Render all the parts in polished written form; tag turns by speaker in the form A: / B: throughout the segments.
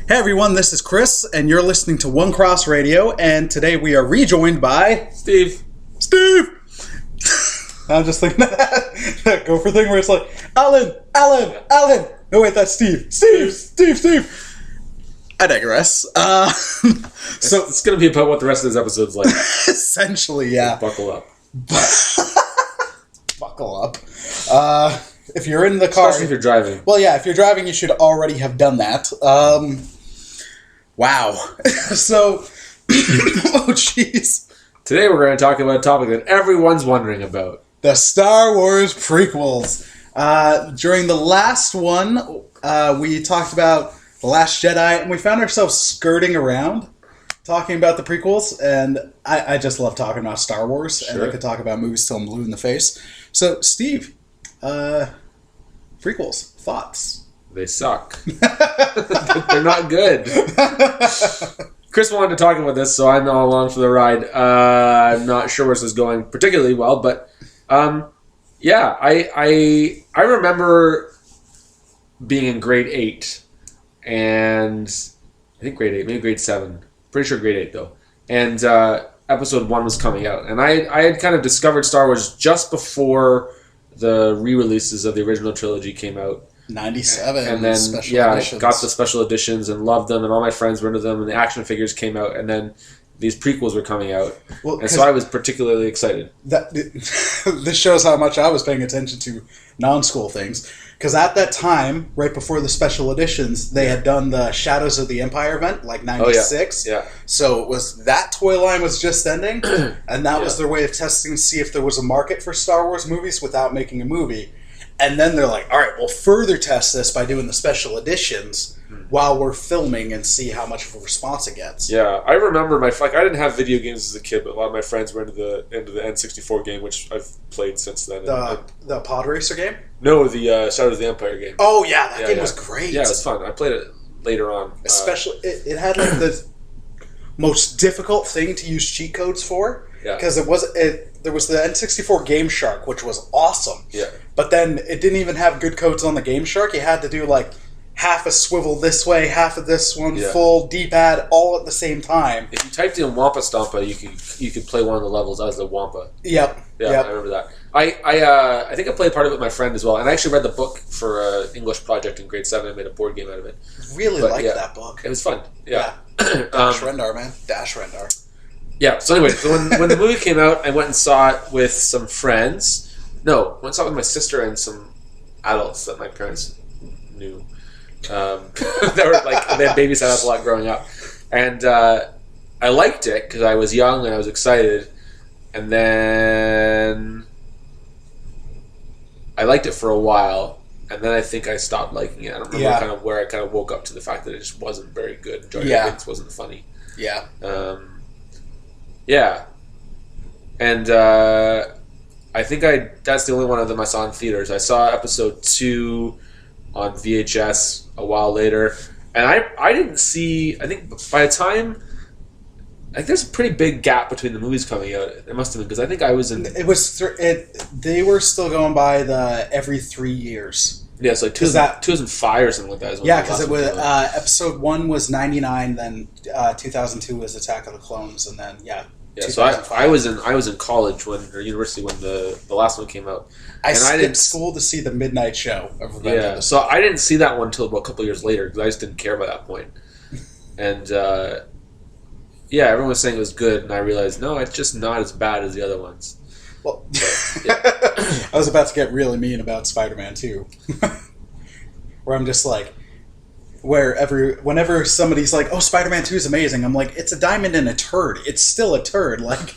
A: Hey everyone, this is Chris, and you're listening to One Cross Radio, and today we are rejoined by...
B: Steve!
A: I'm just thinking that Gopher thing where it's like, Alan! No wait, that's Steve! I digress.
B: So it's going to be about what the rest of this episode's like.
A: Essentially, yeah.
B: So buckle up.
A: Buckle up. If you're in the car...
B: Especially if you're driving.
A: Well, yeah, if you're driving, you should already have done that. Wow. So... oh, jeez.
B: Today we're going to talk about a topic that everyone's wondering about.
A: The Star Wars Prequels. During the last one, we talked about The Last Jedi, and we found ourselves skirting around talking about the prequels, and I just love talking about Star Wars, and I could talk about movies till I'm blue in the face. So, Steve, prequels, thoughts?
B: They suck. They're not good. Chris wanted to talk about this, so I'm all along for the ride. I'm not sure where this is going particularly well, but yeah, I remember being in grade 8, and I think grade 8, maybe grade 7. Pretty sure grade 8 though. And episode 1 was coming out, and I had kind of discovered Star Wars just before the re-releases of the original trilogy came out.
A: 97,
B: and then
A: special
B: editions. Got the special editions and loved them, and all my friends were into them, and the action figures came out, and then these prequels were coming out, and so I was particularly excited.
A: This shows how much I was paying attention to non-school things, because at that time, right before the special editions, they had done the Shadows of the Empire event, like 96.
B: Oh, yeah.
A: So it was that toy line was just ending, and that was their way of testing to see if there was a market for Star Wars movies without making a movie. And then they're like, all right, we'll further test this by doing the special editions while we're filming and see how much of a response it gets.
B: Yeah, I remember I didn't have video games as a kid, but a lot of my friends were into the N64 game, which I've played since then.
A: The Pod Racer game?
B: No, the Shadows of the Empire game.
A: Oh, yeah, that game was great.
B: Yeah, it was fun. I played it later on.
A: Especially, it had like the most difficult thing to use cheat codes for.
B: Yeah.
A: Because there was the N64 Game Shark, which was awesome.
B: Yeah.
A: But then it didn't even have good codes on the Game Shark. You had to do like half a swivel this way, half of this one, full D-pad, all at the same time.
B: If you typed in Wampa Stompa, you could play one of the levels as the Wampa.
A: Yep.
B: Yeah, I remember that. I think I played part of it with my friend as well, and I actually read the book for an English project in grade 7. I made a board game out of it.
A: Really liked that book.
B: It was fun. Yeah.
A: Dash Rendar, man. Dash Rendar.
B: Yeah, so anyway, when the movie came out, I went and saw it with some friends. No, I went and saw it with my sister and some adults that my parents knew. They had babysat us a lot growing up. And I liked it because I was young and I was excited. And then I liked it for a while. And then I think I stopped liking it. I don't remember where I woke up to the fact that it just wasn't very good. Jar Jar Binks wasn't funny.
A: Yeah.
B: Yeah. And I think that's the only one of them I saw in theaters. I saw episode 2 on VHS a while later. And I didn't see... I think by the time... I think there's a pretty big gap between the movies coming out. It must have been, because I think I was in...
A: They were still going by the every 3 years.
B: Yeah, it's like 2005 or something like that.
A: Yeah, because it was episode 1 was 99, then 2002 was Attack of the Clones, and then
B: Yeah, so I was in college or university when the last one came out.
A: I skipped school to see the midnight show of Revenge of the Sith.
B: So I didn't see that one until about a couple years later because I just didn't care by that point. And everyone was saying it was good, and I realized no, it's just not as bad as the other ones.
A: Well, I was about to get really mean about Spider-Man 2, where I'm just like, whenever somebody's like, "Oh, Spider-Man 2 is amazing," I'm like, "It's a diamond in a turd. It's still a turd." Like,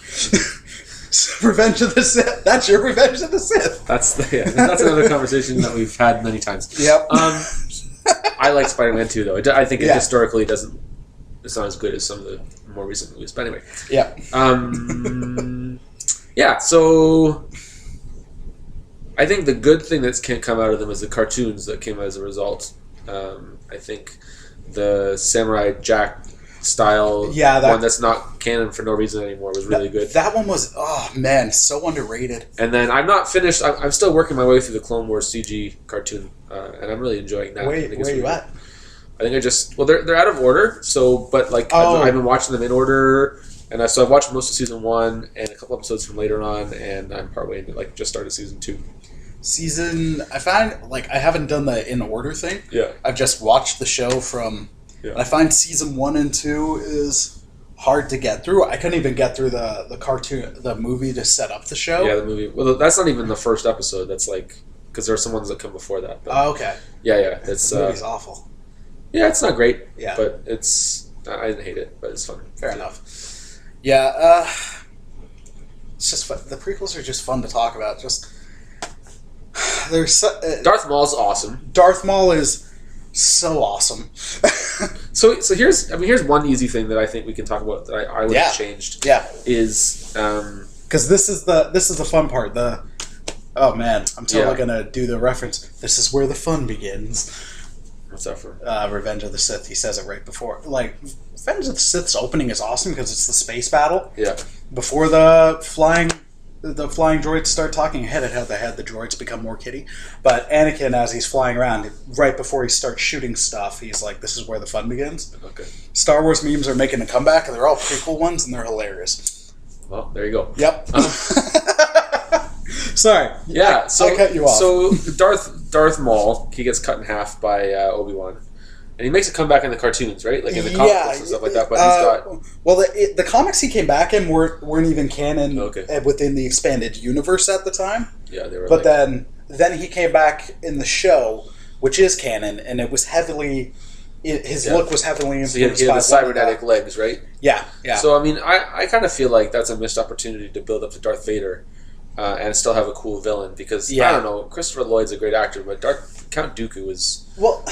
A: Revenge of the Sith. That's your Revenge of the Sith.
B: That's another conversation that we've had many times.
A: Yep.
B: I like Spider-Man 2 though. I think it historically doesn't. It's not as good as some of the more recent movies, but anyway.
A: Yeah.
B: Yeah. So I think the good thing that can come out of them is the cartoons that came as a result. I think the Samurai Jack style one that's not canon for no reason anymore was really good.
A: That one was, oh man, so underrated.
B: And then I'm not finished. I'm still working my way through the Clone Wars CG cartoon, and I'm really enjoying that.
A: Where are you at?
B: I think they're out of order. So, but like I've been watching them in order, and so I've watched most of season 1 and a couple episodes from later on, and I'm partway into just started season 2.
A: I find I haven't done the in order thing.
B: Yeah,
A: I've just watched the show from. Yeah. I find season 1 and 2 is hard to get through. I couldn't even get through the cartoon, the movie to set up the show.
B: Yeah, the movie. Well, that's not even the first episode. That's because there are some ones that come before that. But,
A: okay.
B: Yeah. It's
A: the movie's awful.
B: Yeah, it's not great.
A: Yeah,
B: but I didn't hate it, but it's fun.
A: Fair enough. Yeah, it's just fun. The prequels are just fun to talk about. Just there's
B: Darth Maul's awesome.
A: Darth Maul is so awesome.
B: So here's one easy thing that I think we can talk about that I would have changed.
A: Yeah,
B: is
A: because this is the fun part. Oh man, I'm totally gonna do the reference. This is where the fun begins.
B: What's that for?
A: Revenge of the Sith. He says it right before. Revenge of the Sith's opening is awesome because it's the space battle.
B: Yeah.
A: Before the flying droids start talking ahead of how they had the droids become more kiddie. But Anakin, as he's flying around, right before he starts shooting stuff, he's like, "This is where the fun begins."
B: Okay.
A: Star Wars memes are making a comeback, and they're all prequel ones, and they're hilarious.
B: Well, there you go.
A: Yep. Sorry.
B: Yeah. So
A: I cut you off.
B: So Darth Maul, he gets cut in half by Obi-Wan. And he makes a comeback in the cartoons, right? Like in the comic books and stuff like that. But he's got...
A: Well, the comics he came back in weren't even canon within the expanded universe at the time.
B: Yeah, they were.
A: But then he came back in the show, which is canon, and it was heavily... His look was heavily influenced
B: by the cybernetic legs, right?
A: Yeah.
B: So, I mean, I kind of feel like that's a missed opportunity to build up to Darth Vader and still have a cool villain. Because, I don't know, Christopher Lloyd's a great actor, but Count Dooku is...
A: Well...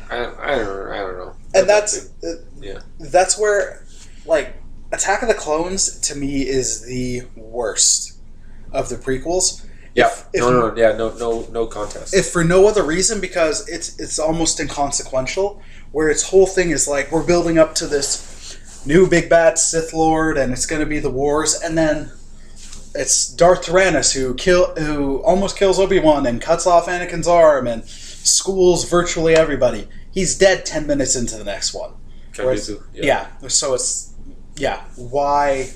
B: I don't know.
A: And that's where, Attack of the Clones, to me, is the worst of the prequels.
B: Yeah, no contest.
A: If for no other reason, because it's almost inconsequential, where its whole thing is we're building up to this new big bad Sith Lord, and it's going to be the wars, and then it's Darth Tyrannus who almost kills Obi-Wan and cuts off Anakin's arm and schools virtually everybody. He's dead 10 minutes into the next one.
B: So
A: it's... Yeah, why...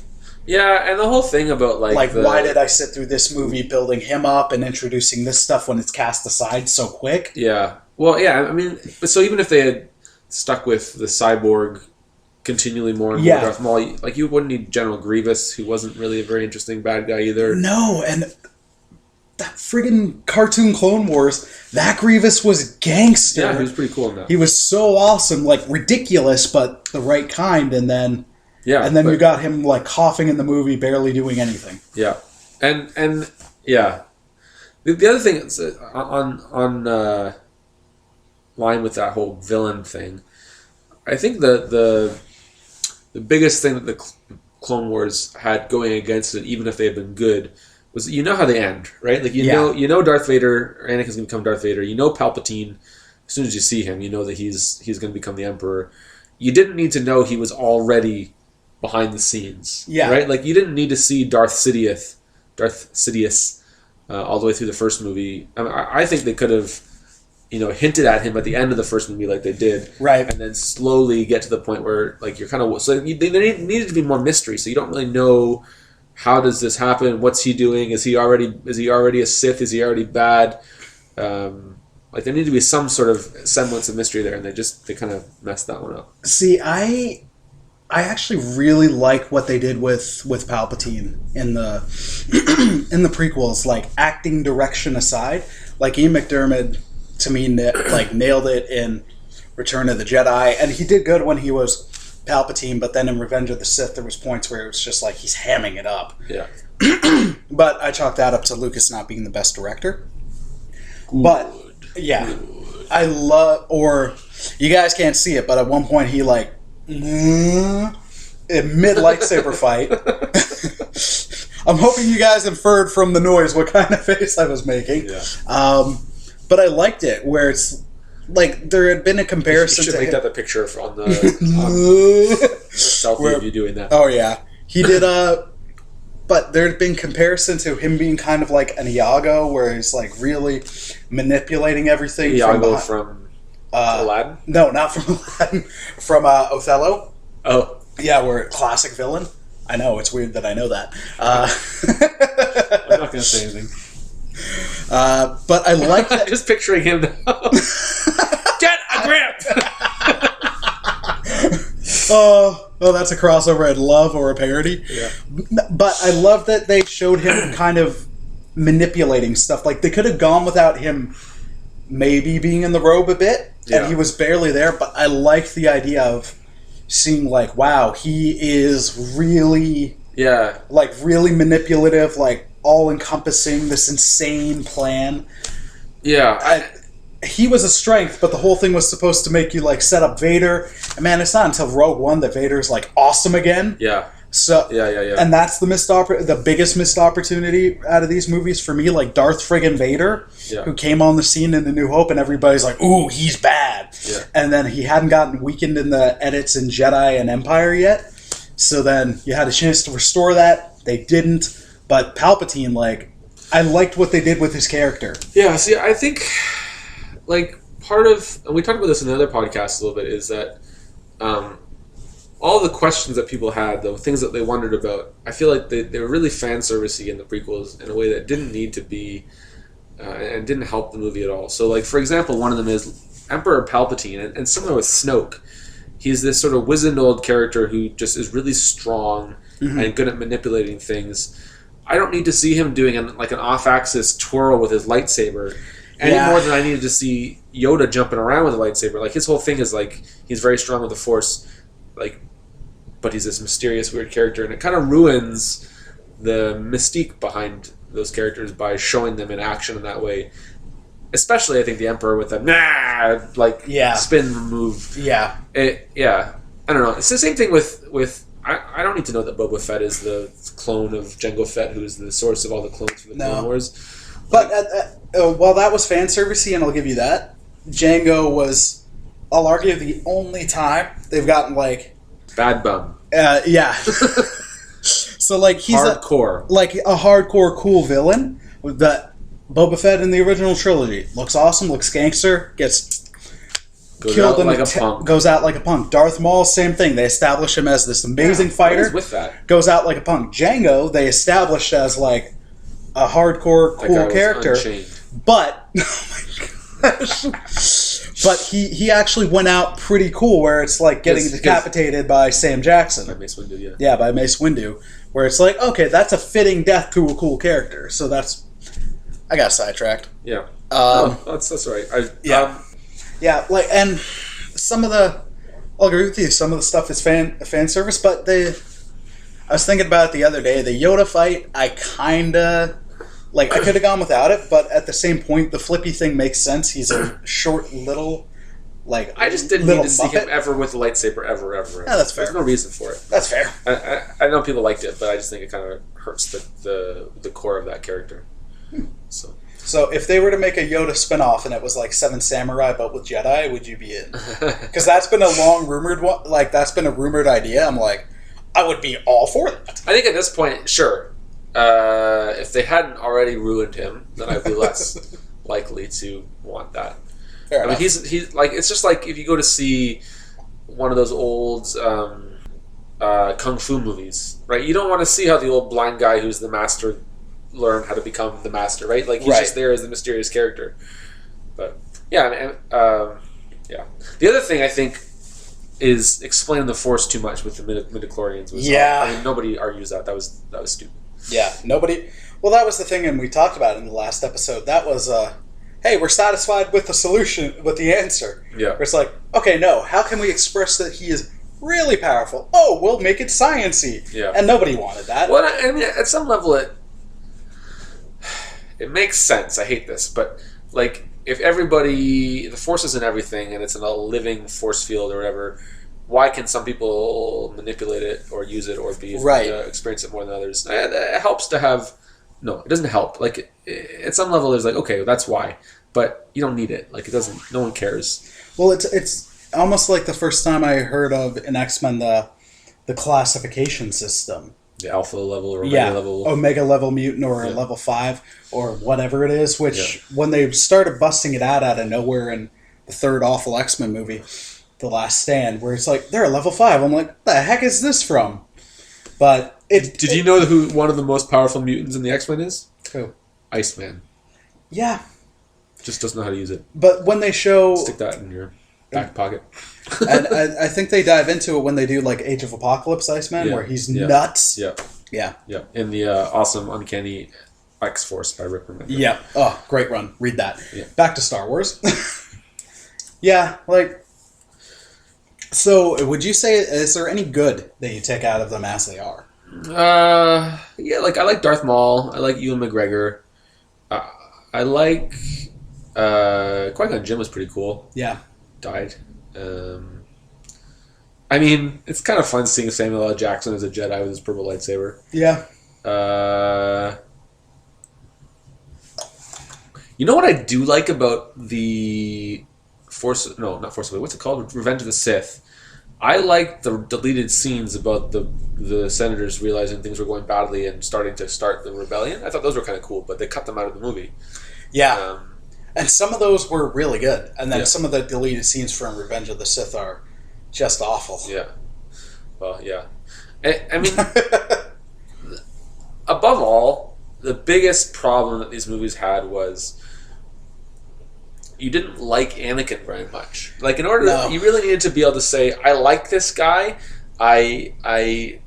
B: Yeah, and the whole thing about,
A: why did I sit through this movie building him up and introducing this stuff when it's cast aside so quick?
B: Yeah. Well, yeah, I mean... But so even if they had stuck with the cyborg continually more and more Darth Maul, you wouldn't need General Grievous, who wasn't really a very interesting bad guy either.
A: No, and... That friggin' cartoon Clone Wars, that Grievous was gangster.
B: Yeah, he was pretty cool in that.
A: He was so awesome, ridiculous, but the right kind, and then you got him coughing in the movie, barely doing anything.
B: Yeah, and yeah, the other thing is on line with that whole villain thing, I think the biggest thing that the Clone Wars had going against it, even if they had been good, was how they end, right? You know Darth Vader, Anakin's going to become Darth Vader. You know Palpatine, as soon as you see him, you know that he's going to become the Emperor. You didn't need to know he was already behind the scenes, right? You didn't need to see Darth Sidious all the way through the first movie. I mean, I think they could have, hinted at him at the end of the first movie like they did,
A: right? And
B: then slowly get to the point where you're kind of there needed to be more mystery, so you don't really know. How does this happen? What's he doing? Is he already a Sith? Is he already bad? There need to be some sort of semblance of mystery there, and they kind of messed that one up.
A: See, I actually really like what they did with Palpatine in the in the prequels. Acting direction aside, Ian McDiarmid to me nailed it in Return of the Jedi, and he did good when he was Palpatine, but then in Revenge of the Sith there was points where it was just he's hamming it up.
B: Yeah.
A: But I chalk that up to Lucas not being the best director. But yeah, I love, or you guys can't see it, but at one point he in mid lightsaber fight. I'm hoping you guys inferred from the noise what kind of face I was making.
B: Yeah.
A: But I liked it where it's there had been a comparison.
B: You should make that the picture on the selfie of you doing that.
A: Oh yeah, he did. But there had been comparison to him being kind of like an Iago, where he's really manipulating everything.
B: Iago from Aladdin?
A: No, not from Aladdin. From Othello.
B: Oh.
A: Yeah, we're a classic villain. I know, it's weird that I know that.
B: I'm not going to say anything.
A: But I like that.
B: Just picturing him now. Get a grip!
A: Oh, that's a crossover I'd love, or a parody.
B: Yeah.
A: But I love that they showed him kind of manipulating stuff. Like, they could have gone without him maybe being in the robe a bit, and he was barely there, but I like the idea of seeing, like, wow, he is really, like, really manipulative, like, all-encompassing, this insane plan.
B: Yeah.
A: He was a strength, but the whole thing was supposed to make you, like, set up Vader. And, man, it's not until Rogue One that Vader's, like, awesome again.
B: Yeah.
A: So,
B: yeah.
A: And that's the biggest missed opportunity out of these movies for me, like Darth friggin' Vader, who came on the scene in The New Hope, and everybody's like, ooh, he's bad.
B: Yeah.
A: And then he hadn't gotten weakened in the edits in Jedi and Empire yet. So then you had a chance to restore that. They didn't. But Palpatine, like, I liked what they did with his character.
B: Yeah, see, I think, like, part of, and we talked about this in another podcast a little bit, is that all the questions that people had, the things that they wondered about, I feel like they were really fan servicey in the prequels in a way that didn't need to be, and didn't help the movie at all. So, like, for example, one of them is Emperor Palpatine, and similar with Snoke. He's this sort of wizened old character who just is really strong and good at manipulating things. I don't need to see him doing an off-axis twirl with his lightsaber any more than I needed to see Yoda jumping around with a lightsaber. Like, his whole thing is, like, he's very strong with the Force, like, but he's this mysterious, weird character, and it kind of ruins the mystique behind those characters by showing them in action in that way. Especially, I think, the Emperor with the spin move.
A: Yeah.
B: I don't know. It's the same thing with I don't need to know that Boba Fett is the clone of Jango Fett, who is the source of all the clones for the Clone Wars.
A: But while that was fan servicey, and I'll give you that, Jango was, I'll argue, the only time they've gotten, like,
B: bad bum.
A: So, like, he's
B: hardcore,
A: a hardcore cool villain. That Boba Fett in the original trilogy looks awesome, looks gangster, gets killed goes out like a punk. Darth Maul, same thing. They establish him as this amazing fighter.
B: What is with that?
A: Goes out like a punk. Jango, they established as, like, a hardcore cool character. But oh my gosh. But he actually went out pretty cool, where it's like getting decapitated by Sam Jackson.
B: By Mace Windu, yeah.
A: Yeah, by Mace Windu. Where it's like, okay, that's a fitting death to a cool character. So that's... I got sidetracked.
B: Yeah. That's right.
A: And some of the... I'll agree with you, some of the stuff is fan service, but I was thinking about it the other day, the Yoda fight, I kinda... Like, I could have gone without it, but at the same point, the flippy thing makes sense. He's a short, little, like,
B: I just didn't need to see him ever with a lightsaber, ever.
A: Yeah, that's fair.
B: There's no reason for it.
A: That's fair.
B: I know people liked it, but I just think it kind of hurts the core of that character.
A: So if they were to make a Yoda spinoff and it was like Seven Samurai but with Jedi, would you be in? Because that's been a long rumored one. Like, that's been a rumored idea. I'm like, I would be all for that.
B: I think at this point, sure. If they hadn't already ruined him, then I'd be less likely to want that.
A: Fair enough.
B: He's like, it's just like if you go to see one of those old kung fu movies, right? You don't want to see how the old blind guy who's the master learned how to become the master, right? Like, he's just there as the mysterious character. But yeah, the other thing I think is explaining the Force too much with the midichlorians. I mean, nobody argues that. That was stupid.
A: Yeah, nobody... Well, that was the thing, and we talked about it in the last episode. That was, hey, we're satisfied with the solution, with the answer.
B: Yeah.
A: Where it's like, okay, no, how can we express that he is really powerful? Oh, we'll make it science-y.
B: Yeah.
A: And nobody wanted that.
B: Well, I mean, at some level, it makes sense. I hate this, but, like, if everybody... The Force is in everything, and it's in a living force field or whatever... Why can some people manipulate it or use it or experience it more than others? It helps to have... No, it doesn't help. Like, at some level, there's like, okay, that's why. But you don't need it. Like, it doesn't... No one cares.
A: Well, it's almost like the first time I heard of in X-Men the classification system.
B: The alpha level or omega level.
A: Omega level mutant or a level 5 or whatever it is, which when they started busting it out of nowhere and the third awful X-Men movie, The Last Stand, where it's like, they're at level 5. I'm like, what the heck is this from? But
B: Did you know who one of the most powerful mutants in the X-Men is?
A: Who?
B: Iceman.
A: Yeah.
B: Just doesn't know how to use it.
A: But when they show...
B: Stick that in your back pocket.
A: And I think they dive into it when they do like Age of Apocalypse Iceman, where he's nuts.
B: Yeah.
A: Yeah.
B: Yeah. In the awesome Uncanny X-Force by Rick Remender.
A: Yeah. Oh, great run. Read that.
B: Yeah.
A: Back to Star Wars. Yeah, like... So, would you say, is there any good that you take out of them as they are?
B: Yeah, like, I like Darth Maul. I like Ewan McGregor. I like... Qui-Gon Jinn was pretty cool.
A: Yeah.
B: Died. I mean, it's kind of fun seeing Samuel L. Jackson as a Jedi with his purple lightsaber.
A: Yeah.
B: You know what I do like about the not Force Awakens, what's it called? Revenge of the Sith. I like the deleted scenes about the senators realizing things were going badly and starting to start the rebellion. I thought those were kind of cool, but they cut them out of the movie.
A: Yeah. And some of those were really good. And then
B: Yeah.
A: some of the deleted scenes from Revenge of the Sith are just awful.
B: Yeah. Well, yeah. I mean, above all, the biggest problem that these movies had was you didn't like Anakin very much. Like, in order you really needed to be able to say, I like this guy, I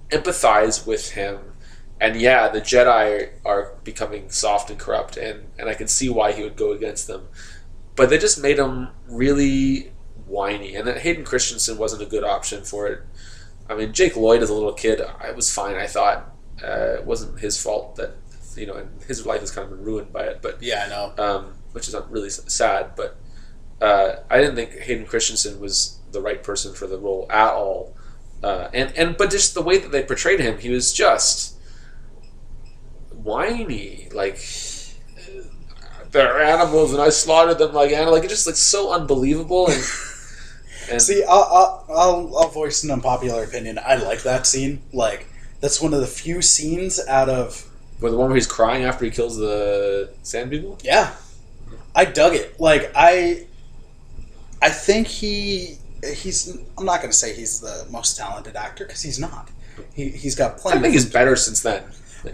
B: empathize with him, and yeah, the Jedi are becoming soft and corrupt, and I can see why he would go against them. But they just made him really whiny, and Hayden Christensen wasn't a good option for it. I mean, Jake Lloyd as a little kid, I was fine, I thought. It wasn't his fault that, and his life has kind of been ruined by it. But
A: yeah, I know.
B: Which is really sad, but I didn't think Hayden Christensen was the right person for the role at all. But just the way that they portrayed him, he was just whiny, like they're animals and I slaughtered them like animals. Like, it's just like so unbelievable. And
A: see, I'll voice an unpopular opinion. I like that scene. Like, that's one of the few scenes out of
B: the one where he's crying after he kills the sand people.
A: Yeah, I dug it. Like, I think he's. I'm not going to say he's the most talented actor because he's not. He's got plenty.
B: I think he's better since then.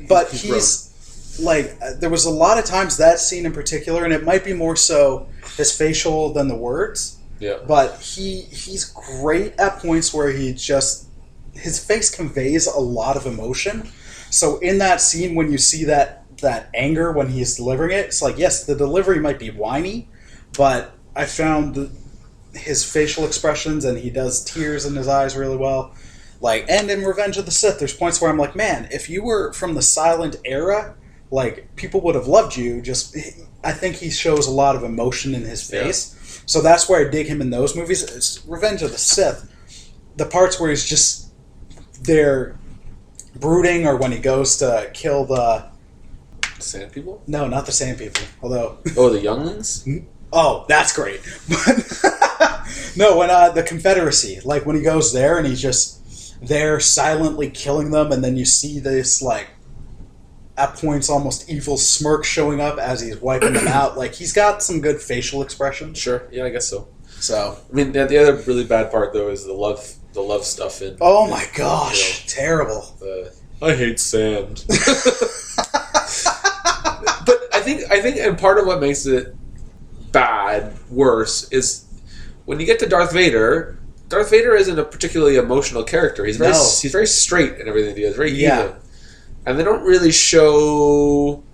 A: But he's like, there was a lot of times that scene in particular, and it might be more so his facial than the words.
B: Yeah.
A: But he's great at points where his face conveys a lot of emotion. So in that scene, when you see that anger when he's delivering it, it's like, yes, the delivery might be whiny, but I found his facial expressions, and he does tears in his eyes really well. Like, and in Revenge of the Sith, there's points where I'm like, man, if you were from the silent era, like, people would have loved you. I think he shows a lot of emotion in his face. Yeah. So that's where I dig him in those movies. It's Revenge of the Sith. The parts where he's just there brooding, or when he goes to kill the
B: sand people?
A: No, not the sand people. Although
B: the younglings?
A: Oh, that's great. But no, when the Confederacy, like when he goes there and he's just there silently killing them, and then you see this, like, at points almost evil smirk showing up as he's wiping them out. Like, he's got some good facial expression.
B: Sure, yeah, I guess so.
A: So,
B: I mean, the other really bad part though is the love stuff in.
A: Oh my gosh, terrible.
B: I hate sand. But I think, and part of what makes it worse is when you get to Darth Vader. Darth Vader isn't a particularly emotional character. He's very straight in everything he does, very even. And they don't really show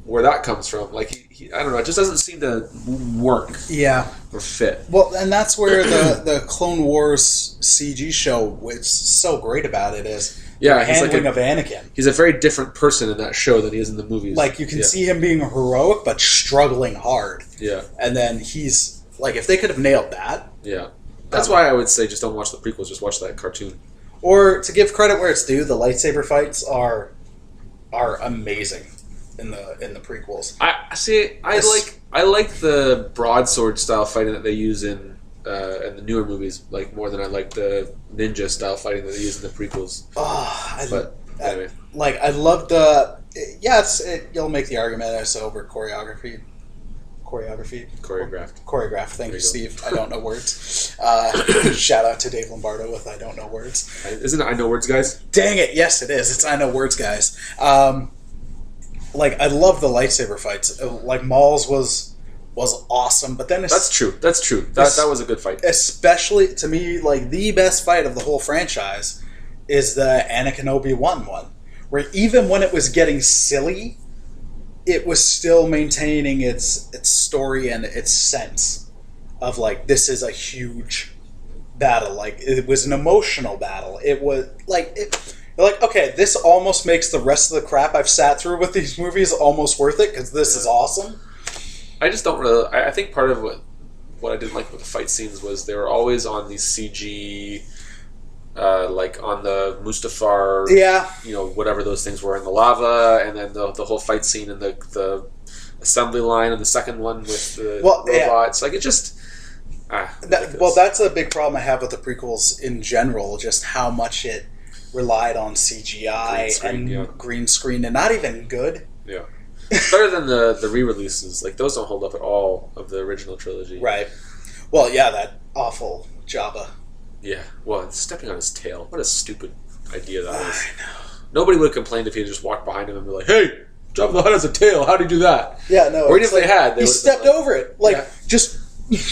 B: where that comes from. Like, I don't know, it just doesn't seem to work.
A: Yeah.
B: Or fit.
A: Well, and that's where the Clone Wars CG show, what's so great about it is the handling of Anakin.
B: He's a very different person in that show than he is in the movies.
A: Like, you can see him being heroic, but struggling hard.
B: Yeah.
A: And then he's, like, if they could have nailed that.
B: Yeah. That's why I would say just don't watch the prequels, just watch that cartoon.
A: Or, to give credit where it's due, the lightsaber fights are amazing in the prequels.
B: I like the broadsword style fighting that they use in the newer movies, like, more than I like the ninja style fighting that they use in the prequels. Anyway.
A: I love the... Yeah, you'll make the argument as over choreography Choreographed. Thank you, Steve. I don't know words. Shout out to Dave Lombardo with I don't know words.
B: Isn't it I know words, guys?
A: Dang it! Yes, it is. It's I know words, guys. Like I love the lightsaber fights. Like Maul's was awesome, but then
B: that's true. That was a good fight.
A: Especially to me, like the best fight of the whole franchise is the Anakin Obi-Wan one, where even when it was getting silly, it was still maintaining its story and its sense of like this is a huge battle. Like it was an emotional battle. It was like okay, this almost makes the rest of the crap I've sat through with these movies almost worth it because this is awesome.
B: I just don't really. I think part of what I didn't like with the fight scenes was they were always on these CG. Like on the Mustafar, whatever those things were in the lava, and then the whole fight scene in the assembly line, and the second one with the robots. Like it just.
A: That's a big problem I have with the prequels in general. Just how much it relied on CGI green screen, and not even good.
B: Yeah, better than the re-releases. Like those don't hold up at all of the original trilogy.
A: Right. Well, yeah, that awful Jabba.
B: Yeah, well, stepping on his tail. What a stupid idea that was. I know. Nobody would have complained if he had just walked behind him and be like, "Hey, Jabba the Hutt has a tail. How do you do that?"
A: Yeah, no.
B: Or even if they had,
A: he stepped over it. Just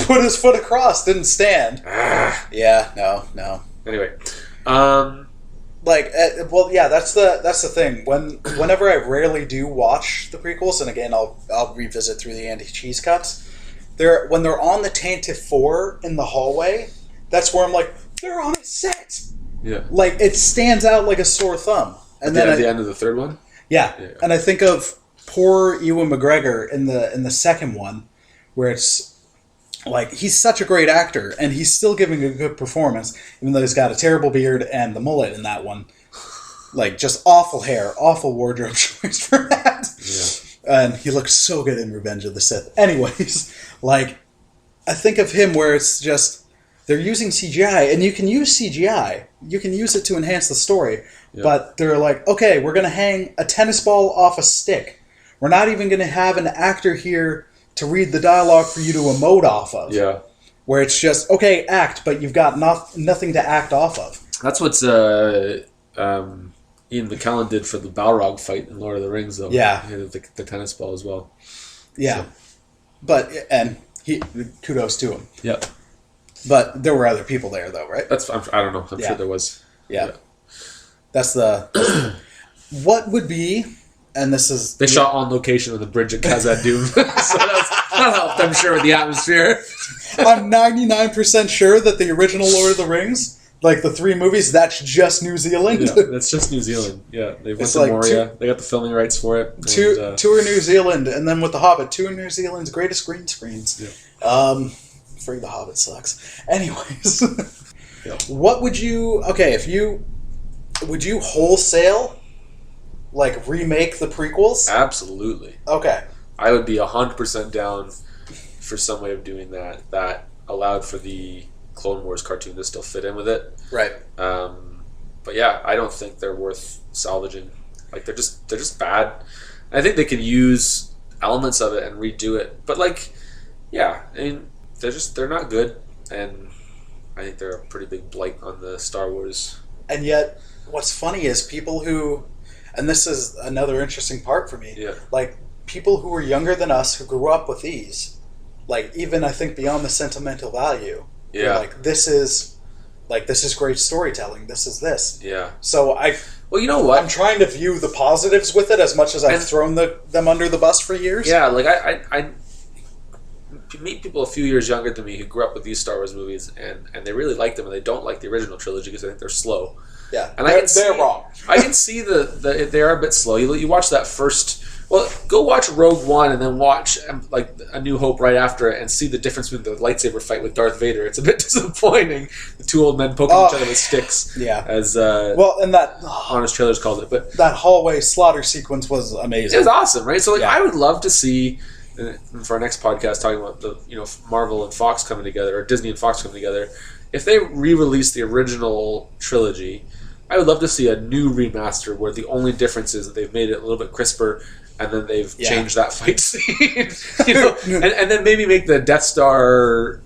A: put his foot across, didn't stand. Yeah, no.
B: Anyway,
A: that's the thing. Whenever I rarely do watch the prequels, and again, I'll revisit through the Andy Cheese cuts. When they're on the Tantive 4 in the hallway. That's where I'm like, they're on a set.
B: Yeah.
A: Like, it stands out like a sore thumb. And
B: then at the end of the third one?
A: Yeah. And I think of poor Ewan McGregor in the second one, where it's like, he's such a great actor, and he's still giving a good performance, even though he's got a terrible beard and the mullet in that one. Like, just awful hair, awful wardrobe choice for that. Yeah. And he looks so good in Revenge of the Sith. Anyways, like, I think of him where it's just... They're using CGI, and you can use CGI. You can use it to enhance the story. Yep. But they're like, okay, we're going to hang a tennis ball off a stick. We're not even going to have an actor here to read the dialogue for you to emote off of.
B: Yeah.
A: Where it's just, okay, act, but you've got nothing to act off of.
B: That's what Ian McKellen did for the Balrog fight in Lord of the Rings, though.
A: Yeah.
B: He had the tennis ball as well.
A: Yeah. So. Kudos to him.
B: Yep.
A: But there were other people there, though, right?
B: I don't know. I'm sure there was.
A: Yeah. That's what would be, and this is...
B: They shot on location on the bridge at Khazad-dûm. So that helped, I'm sure, with the atmosphere.
A: I'm 99% sure that the original Lord of the Rings, like the 3 movies, that's just New Zealand.
B: Yeah, that's just New Zealand. Yeah, they went to Moria. They got the filming rights for it.
A: Tour New Zealand, and then with The Hobbit, 2 of New Zealand's greatest green screens.
B: Yeah.
A: Free The Hobbit sucks. Anyways, what would you... Okay, would you wholesale, like, remake the prequels?
B: Absolutely.
A: Okay.
B: I would be 100% down for some way of doing that allowed for the Clone Wars cartoon to still fit in with it.
A: Right.
B: But yeah, I don't think they're worth salvaging. Like, they're just bad. I think they can use elements of it and redo it. But, like, yeah, I mean... They're not good, and I think they're a pretty big blight on the Star Wars.
A: And yet, what's funny is people who, and this is another interesting part for me, like people who were younger than us who grew up with these, like even I think beyond the sentimental value, like this is great storytelling. This is this.
B: Yeah.
A: So well, you know what? I'm trying to view the positives with it as much as I've thrown them under the bus for years.
B: Yeah, like I meet people a few years younger than me who grew up with these Star Wars movies and they really like them and they don't like the original trilogy because I think they're slow.
A: Yeah,
B: and
A: they're wrong.
B: I can see they are a bit slow. You watch that first. Well, go watch Rogue One and then watch like A New Hope right after it and see the difference between the lightsaber fight with Darth Vader. It's a bit disappointing. The 2 old men poking each other with sticks.
A: Yeah.
B: As
A: and that
B: Honest Trailers called it, but
A: that hallway slaughter sequence was amazing.
B: It was awesome, right? So I would love to see. For our next podcast, talking about the Marvel and Fox coming together, or Disney and Fox coming together, if they re-release the original trilogy, I would love to see a new remaster where the only difference is that they've made it a little bit crisper and then they've changed that fight scene. And then maybe make the Death Star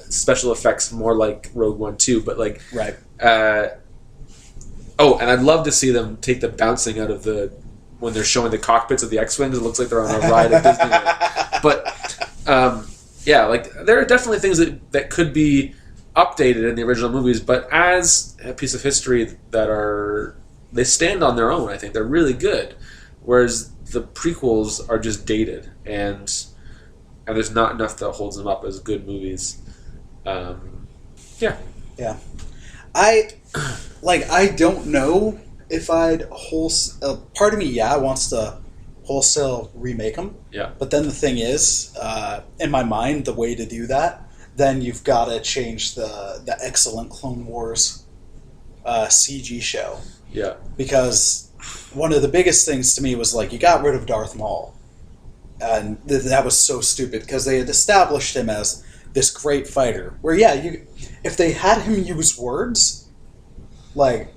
B: special effects more like Rogue One too. But like,
A: right.
B: And I'd love to see them take the bouncing out of when they're showing the cockpits of the X-Wings. It looks like they're on a ride at Disneyland. But like there are definitely things that could be updated in the original movies, but as a piece of history they stand on their own. I think they're really good, whereas the prequels are just dated, and there's not enough that holds them up as good movies.
A: Yeah. I don't know if I'd part of me wants to wholesale remake them.
B: Yeah.
A: But then the thing is, in my mind, the way to do that, then you've got to change the excellent Clone Wars CG show.
B: Yeah.
A: Because one of the biggest things to me was like, you got rid of Darth Maul. And that was so stupid because they had established him as this great fighter. Where, if they had him use words, like,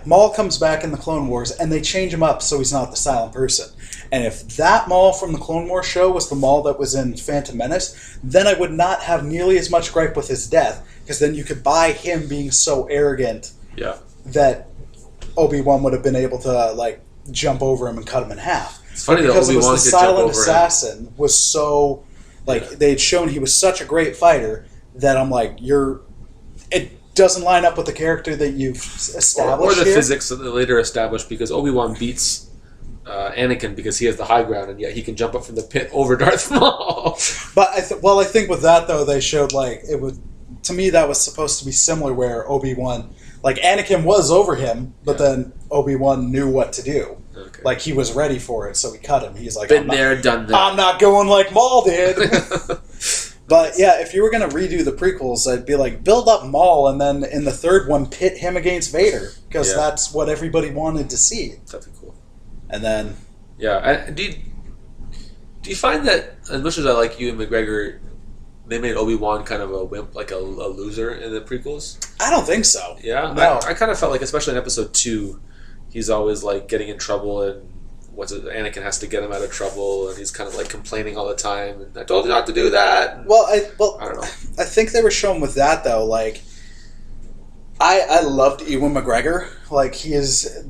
A: Maul comes back in the Clone Wars and they change him up so he's not the silent person. And if that Maul from the Clone Wars show was the Maul that was in Phantom Menace, then I would not have nearly as much gripe with his death, because then you could buy him being so arrogant that Obi-Wan would have been able to jump over him and cut him in half.
B: It's funny that Obi-Wan could jump over him.
A: The silent assassin was so they had shown he was such a great fighter that I'm like, it doesn't line up with the character that you've established
B: or the physics that they later established, because Obi-Wan beats Anakin because he has the high ground, and yet he can jump up from the pit over Darth Maul.
A: But I think with that though, they showed it was, to me, that was supposed to be similar, where Obi-Wan, Anakin was over him, but then Obi-Wan knew what to do. Okay. He was ready for it, so he cut him. He's like,
B: been there, done that.
A: I'm not going like Maul did. But if you were going to redo the prequels, I'd be like, build up Maul, and then in the third one, pit him against Vader, because that's what everybody wanted to see.
B: That'd be cool.
A: And then...
B: Yeah. Do you find that, as much as I like Ewan McGregor, they made Obi-Wan kind of a wimp, like a loser in the prequels?
A: I don't think so.
B: Yeah?
A: No.
B: I kind of felt like, especially in Episode 2, he's always getting in trouble, and Anakin has to get him out of trouble, and he's kind of complaining all the time, and I told you not to do that. And,
A: I don't know. I think they were showing with that though, I loved Ewan McGregor.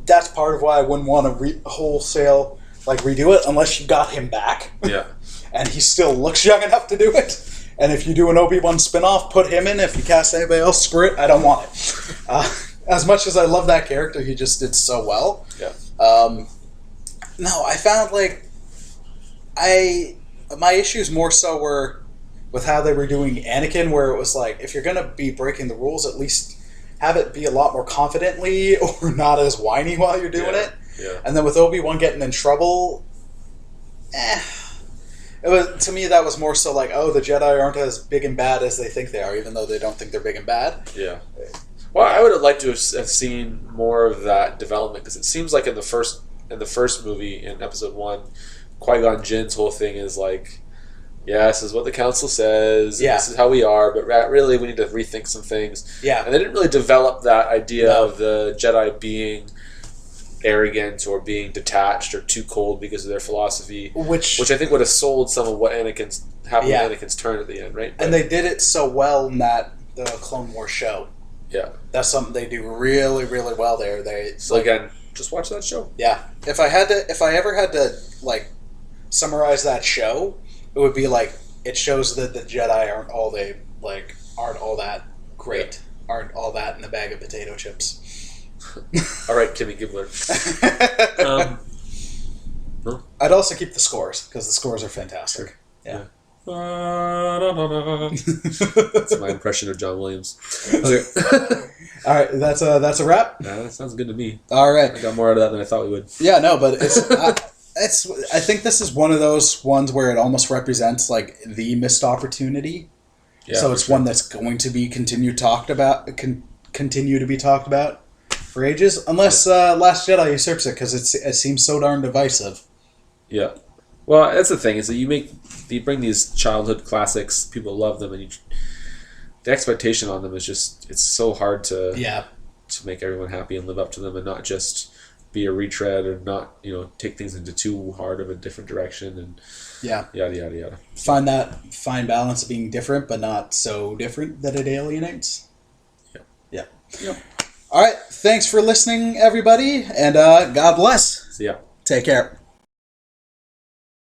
A: That's part of why I wouldn't want to wholesale redo it unless you got him back.
B: Yeah.
A: And he still looks young enough to do it. And if you do an Obi-Wan spinoff, put him in. If you cast anybody else, screw it. I don't want it. As much as I love that character, he just did so well.
B: Yeah.
A: No, I found my issues more so were with how they were doing Anakin, where it was if you're going to be breaking the rules, at least have it be a lot more confidently or not as whiny while you're doing it.
B: Yeah.
A: And then with Obi-Wan getting in trouble, it was, to me, that was more so the Jedi aren't as big and bad as they think they are, even though they don't think they're big and bad.
B: Yeah. Well, I would have liked to have seen more of that development, because it seems like in the first movie, in Episode 1, Qui-Gon Jinn's whole thing is this is what the council says, and this is how we are, but really we need to rethink some things.
A: Yeah.
B: And they didn't really develop that idea of the Jedi being arrogant or being detached or too cold because of their philosophy, which I think would have sold some of what Anakin's turn at the end, right?
A: And they did it so well in the Clone Wars show.
B: Yeah.
A: That's something they do really, really well there.
B: Again, just watch that show.
A: Yeah. If I ever had to summarize that show, it would be it shows that the Jedi aren't all that great, aren't all that in a bag of potato chips.
B: All right, Kimmy Gibbler.
A: I'd also keep the scores, because the scores are fantastic. Sure. Yeah.
B: That's my impression of John Williams. Okay.
A: All right, that's a wrap.
B: Nah, that sounds good to me.
A: All right,
B: I got more out of that than I thought we would.
A: Yeah, no, but I think this is one of those ones where it almost represents the missed opportunity. Yeah, so it's one that's going to be continue to be talked about for ages, unless Last Jedi usurps it, because it seems so darn divisive.
B: Yeah. Well, that's the thing, is that you bring these childhood classics, people love them, and the expectation on them is just, it's so hard to make everyone happy and live up to them, and not just be a retread or not, take things into too hard of a different direction and
A: Yeah.
B: yada yada yada.
A: Find that fine balance of being different, but not so different that it alienates. Yeah.
B: Yep.
A: All right. Thanks for listening, everybody, and God bless.
B: See ya.
A: Take care.